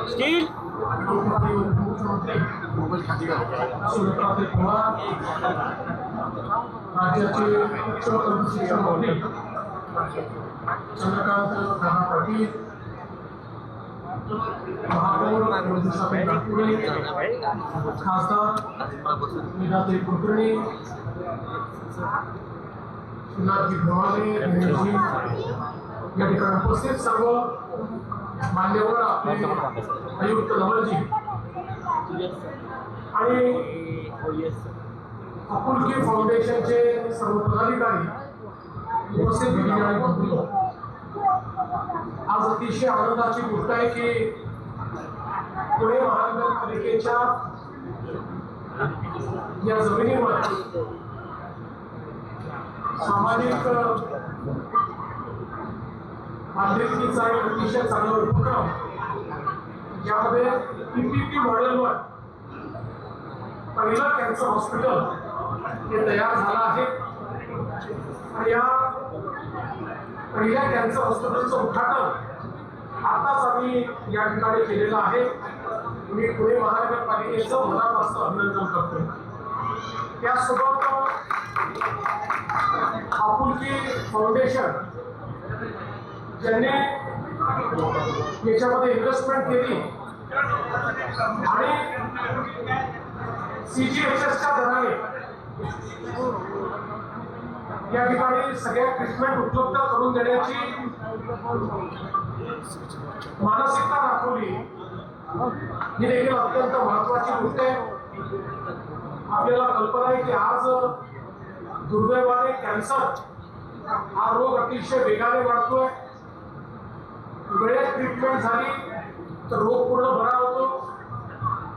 Steel राज्याचे शिक्षण मंत्री चंद्रकांत दादा पाटील, महापौर नागपुरे, खासदार मीनाताई कुलकर्णी, श्रीनाथजी भवाले या ठिकाणी उपस्थित सर्व मान्यवर, आपले आयुक्त नवलजी आणि आपुलकी फाउंडेशनचे सर्व पदाधिकारी उपस्थित दिलेले आणि बंधू, आज अतिशय आनंदाची गोष्ट आहे की पुणे महानगरपालिकेच्या या जमिनीवर सामाजिक बांधिलकीचा एक अतिशय चांगला उपक्रम, ज्यामध्ये पीपीपी मॉडेलवर पहिलं कॅन्सर हॉस्पिटल हे तयार झालं आहे आणि या पहिल्या कॅन्सर हॉस्पिटलचं उद्घाटन आताच आम्ही या ठिकाणी केलेलं आहे. मी पुणे महानगरपालिकेचं मनापासून अभिनंदन करतो. त्यासोबत आपुलकी फाउंडेशन ज्यांनी याच्यामध्ये इन्व्हेस्टमेंट केली आणि CGHSच्या दराने या ठिकाणी सगळ्या ट्रीटमेंट उपलब्ध करून देण्याची मानसिकता दाखवली, ही देखील अत्यंत महत्वाची गोष्ट आहे. आपल्याला कल्पना आहे की आज दुर्दैवाने कॅन्सर हा रोग अतिशय वेगाने वाढतोय. वेळेत ट्रीटमेंट झाली तर रोग पूर्ण बरा होतो,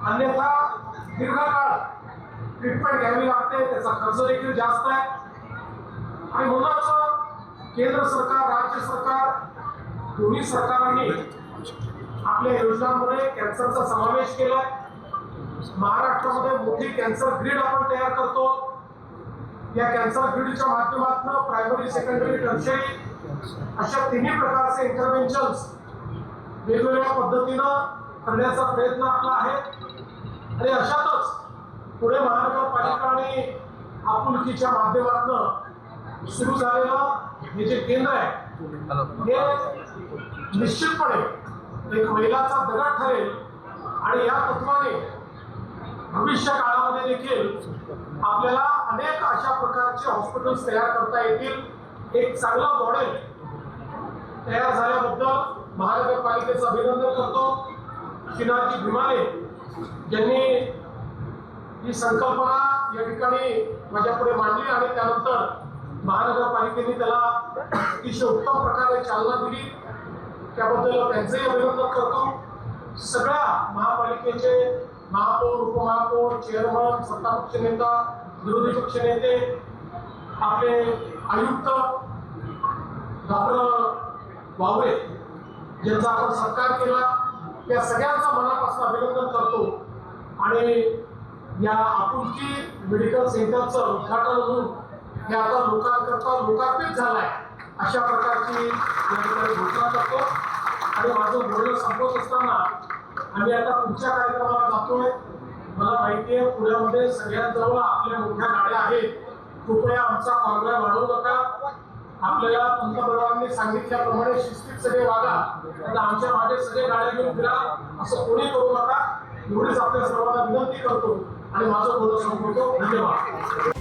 अन्यथा दीर्घकाळ ट्रीटमेंट घ्यावी लागते, त्याचा खर्च देखील जास्त आहे. आणि म्हणूनच केंद्र सरकार, राज्य सरकार दोन्ही सरकारांनी आपल्या योजनांमध्ये कॅन्सरचा समावेश केलाय. महाराष्ट्रामध्ये मोठी कॅन्सर ग्रीड आपण तयार करतो. या कॅन्सर ग्रीडच्या माध्यमातून प्रायमरी, सेकंडरी, टर्शियरी अशा तिन्ही प्रकारचे इंटरव्हेन्शन्स वेगवेगळ्या पद्धतीनं करण्याचा प्रयत्न आपला आहे. आणि अशातच पुणे महानगरपालिका आणि आपुलकीच्या माध्यमातून सुरू झालेलं हे जे केंद्र आहे हे निश्चितपणे एक मैलाचा दगड ठरेल आणि या तत्वाने भविष्य काळामध्ये देखील आपल्याला अनेक अशा प्रकारचे हॉस्पिटल्स तयार करता येतील. एक चांगलं मॉडेल तयार झाल्याबद्दल महानगरपालिकेचं अभिनंदन करतो. श्रीनाथजी भवाले ज्यांनी ही संकल्पना या ठिकाणी माझ्यापुढे मांडली आणि त्यानंतर महानगरपालिकेने त्याला अतिशय उत्तम प्रकारे चालना दिली, त्याबद्दल त्यांचंही अभिनंदन करतो. सगळ्या महापालिकेचे महापौर, उपमहापौर, चेअरमन, सत्तापक्ष नेता, विरोधी पक्ष नेते, आपले आयुक्त डॉक्टर वावरे ज्यांचा आपण सत्कार केला, त्या सगळ्यांचा मनापासून अभिनंदन करतो. आणि या आपुलकी मेडिकल सेंटरचं उद्घाटन होऊन हे आता लोकांकरता लोकार्पित झालंय अशा प्रकारची या ठिकाणी घोषणा करतो. आणि माझं बोलणं संपत असताना आम्ही आता पुढच्या कार्यक्रमाला जातोय. मला माहिती आहे पुण्यामध्ये सगळ्यांजवळ आपल्या मोठ्या गाड्या आहेत. कृपया आमचा कॉन्वॉय वाढवू नका. आपल्याला पंतप्रधानांनी सांगितल्याप्रमाणे शिस्तीत सगळे वागा, आणि आमच्या मागे सगळे गाड्या घेऊन फिरा असं कोणी करू नका. एवढीच आपल्या सर्वांना विनंती करतो आणि माझं बोलणं संपवतो. धन्यवाद.